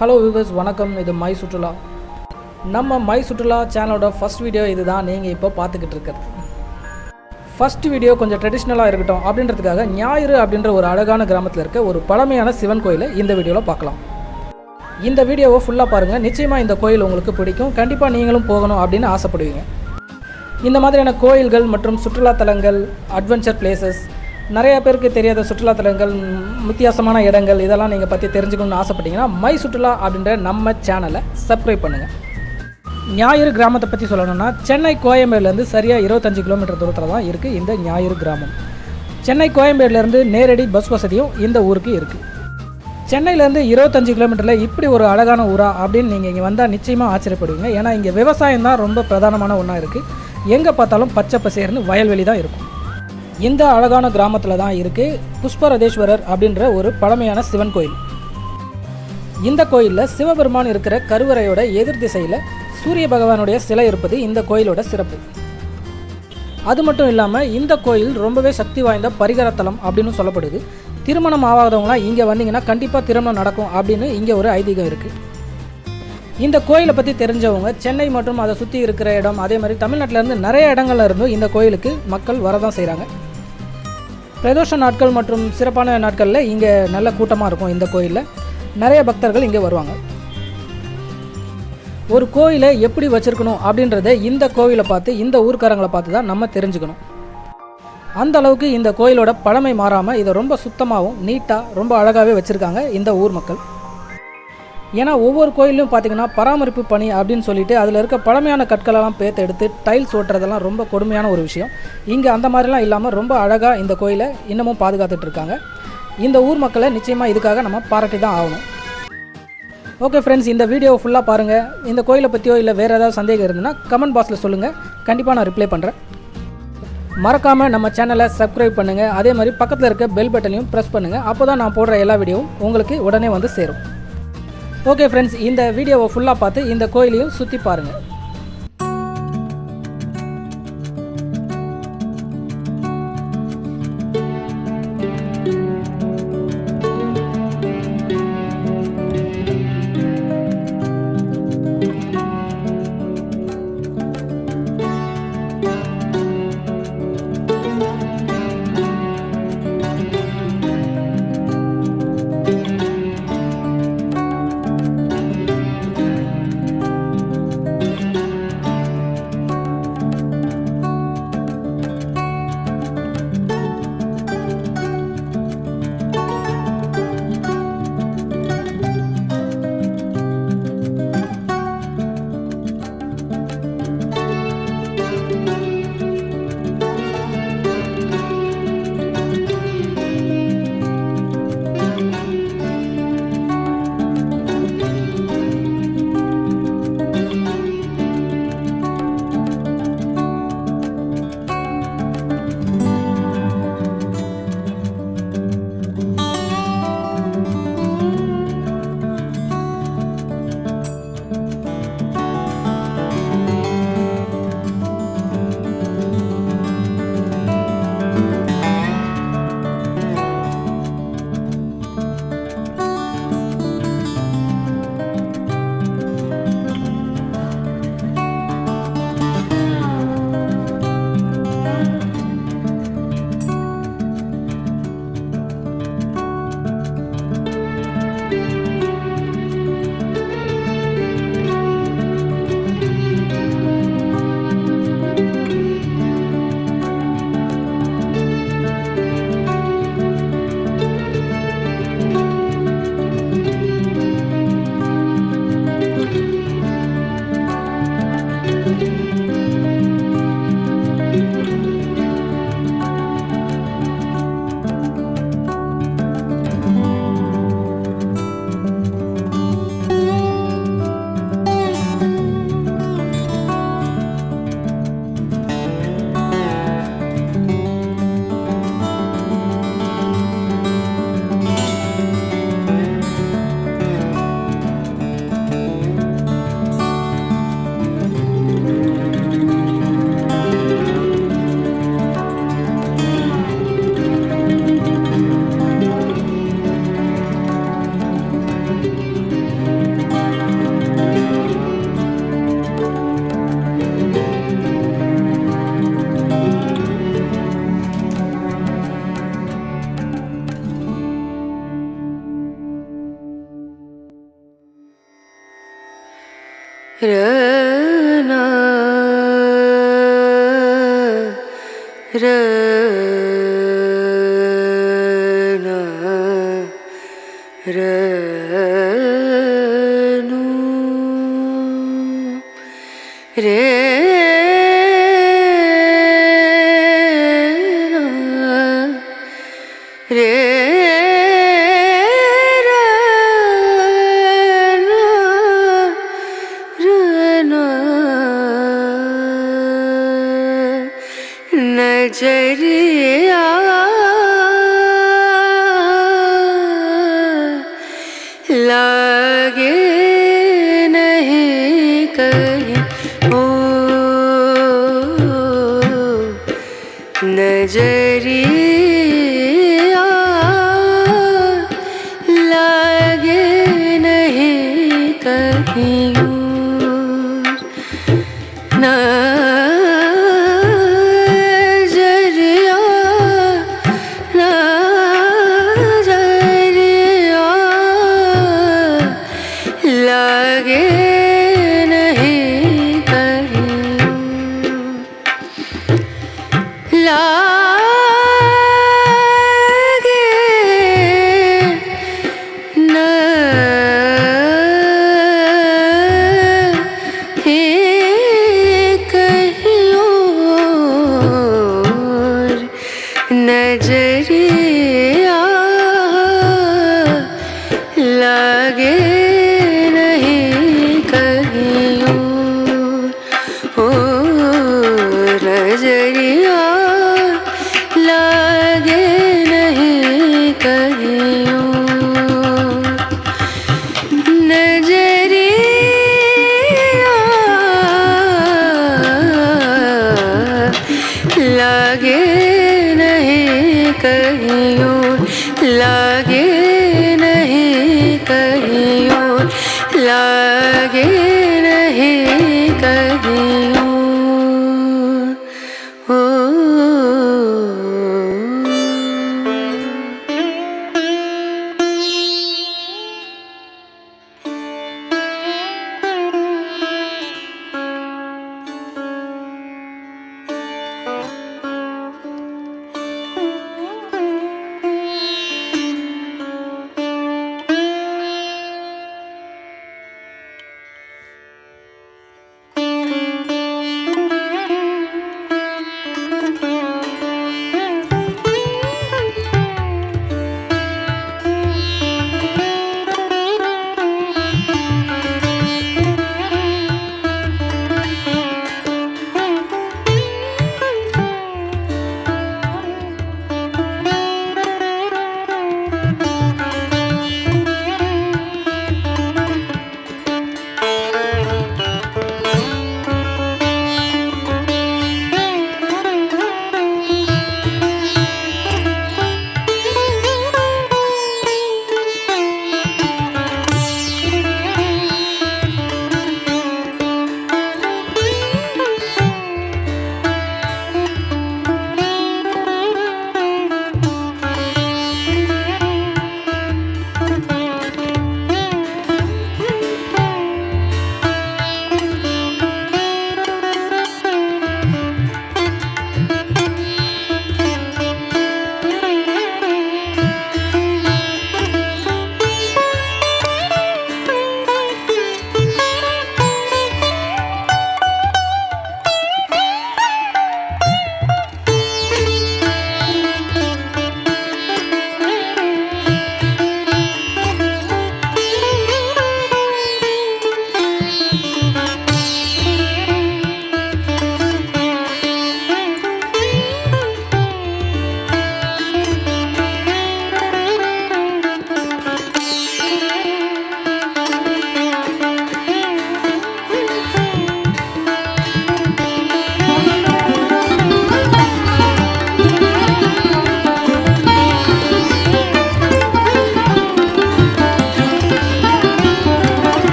Hello viewers, வணக்கம். இது my சுற்றுலா. நம்ம மை சுற்றுலா சேனலோட ஃபஸ்ட் வீடியோ இது தான் நீங்கள் இப்போ பார்த்துக்கிட்டு இருக்கிறது. ஃபஸ்ட் வீடியோ கொஞ்சம் ட்ரெடிஷ்னலாக இருக்கட்டும் அப்படின்றதுக்காக ஞாயிறு அப்படின்ற ஒரு அழகான கிராமத்தில் இருக்க ஒரு பழமையான சிவன் கோயிலை இந்த வீடியோவில் பார்க்கலாம். இந்த வீடியோவை ஃபுல்லாக பாருங்கள். நிச்சயமாக இந்த கோயில் உங்களுக்கு பிடிக்கும். கண்டிப்பாக நீங்களும் போகணும் அப்படின்னு ஆசைப்படுவீங்க. இந்த மாதிரியான கோயில்கள் மற்றும் சுற்றுலாத்தலங்கள், அட்வென்ச்சர் பிளேசஸ், நிறைய பேருக்கு தெரியாத சுற்றுலாத்தலங்கள், வித்தியாசமான இடங்கள் இதெல்லாம் நீங்கள் பற்றி தெரிஞ்சுக்கணும்னு ஆசைப்பட்டீங்கன்னா மை சுற்றுலா அப்படின்ற நம்ம சேனலை சப்ஸ்கிரைப் பண்ணுங்கள். ஞாயிறு கிராமத்தை பற்றி சொல்லணும்னா சென்னை கோயம்பேடுலேருந்து சரியாக 25 கிலோமீட்டர் தூரத்தில் தான் இருக்குது இந்த ஞாயிறு கிராமம். சென்னை கோயம்பேடுலேருந்து நேரடி பஸ் வசதியும் இந்த ஊருக்கு இருக்குது. சென்னையிலேருந்து 25 கிலோமீட்டரில் இப்படி ஒரு அழகான ஊரா அப்படின்னு நீங்கள் இங்கே வந்தால் நிச்சயமாக ஆச்சரியப்படுவீங்க. ஏன்னா இங்கே விவசாயம் தான் ரொம்ப பிரதானமான ஒன்றா இருக்குது. எங்கே பார்த்தாலும் பச்சை பசேர்னு வயல்வெளி தான் இருக்கும். இந்த அழகான கிராமத்தில் தான் இருக்குது புஷ்பரதேஸ்வரர் அப்படின்ற ஒரு பழமையான சிவன் கோயில். இந்த கோயிலில் சிவபெருமான் இருக்கிற கருவறையோட எதிர் திசையில் சூரிய பகவானுடைய சிலை இருப்பது இந்த கோயிலோட சிறப்பு. அது மட்டும் இல்லாமல் இந்த கோயில் ரொம்பவே சக்தி வாய்ந்த பரிகாரத்தலம் அப்படின்னு சொல்லப்படுது. திருமணம் ஆகாதவங்களாம் இங்கே வந்தீங்கன்னா கண்டிப்பாக திருமணம் நடக்கும் அப்படின்னு இங்கே ஒரு ஐதீகம் இருக்குது. இந்த கோயிலை பற்றி தெரிஞ்சவங்க சென்னை மற்றும் அதை சுற்றி இருக்கிற இடம், அதே மாதிரி தமிழ்நாட்டிலேருந்து நிறைய இடங்கள்ல இருந்தும் இந்த கோயிலுக்கு மக்கள் வரதான் செய்கிறாங்க. பிரதோஷ நாட்கள் மற்றும் சிறப்பான நாட்களில் இங்கே நல்ல கூட்டமாக இருக்கும். இந்த கோயிலில் நிறைய பக்தர்கள் இங்கே வருவாங்க. ஒரு கோயிலை எப்படி வச்சுருக்கணும் அப்படின்றத இந்த கோவிலை பார்த்து, இந்த ஊர்க்காரங்களை பார்த்து தான் நம்ம தெரிஞ்சுக்கணும். அந்த அளவுக்கு இந்த கோயிலோட பழமை மாறாமல் இதை ரொம்ப சுத்தமாகவும் நீட்டாக ரொம்ப அழகாகவே வச்சுருக்காங்க இந்த ஊர் மக்கள். ஏன்னா ஒவ்வொரு கோயிலும் பார்த்திங்கன்னா பராமரிப்பு பணி அப்படின்னு சொல்லிட்டு அதில் இருக்க பழமையான கற்களெல்லாம் பேர்த்து எடுத்து டைல்ஸ் ஓட்டுறதெல்லாம் ரொம்ப கொடுமையான ஒரு விஷயம். இங்கே அந்த மாதிரிலாம் இல்லாமல் ரொம்ப அழகாக இந்த கோயிலை இன்னமும் பாதுகாத்துட்டு இருக்காங்க. இந்த ஊர் மக்களை நிச்சயமாக இதுக்காக நம்ம பாராட்டி தான் ஆகணும். ஓகே ஃப்ரெண்ட்ஸ், இந்த வீடியோவை ஃபுல்லாக பாருங்கள். இந்த கோயிலை பற்றியோ இல்லை வேறு ஏதாவது சந்தேகம் இருந்ததுன்னா கமெண்ட் பாக்ஸில் சொல்லுங்கள். கண்டிப்பாக நான் ரிப்ளை பண்ணுறேன். மறக்காமல் நம்ம சேனலை சப்ஸ்கிரைப் பண்ணுங்கள். அதே மாதிரி பக்கத்தில் இருக்க பெல் பட்டனையும் ப்ரெஸ் பண்ணுங்கள். அப்போ தான் நான் போடுற எல்லா வீடியோவும் உங்களுக்கு உடனே வந்து சேரும். ஓகே ஃப்ரெண்ட்ஸ், இந்த வீடியோவை ஃபுல்லாக பார்த்து இந்த கோயிலையும் சுற்றி பாருங்கள். रना रना रनु रे रे नजरिया लागे नहीं कहीं ओ नजरिया लागे नहीं कहीं लागे नहीं कहीं लागे नहीं कहीं और नजरिया लागे नजरिया लागे नहीं कहीं नजरिया लागे नहीं कहीं लागे नहीं कहीं लागे नहीं कहीं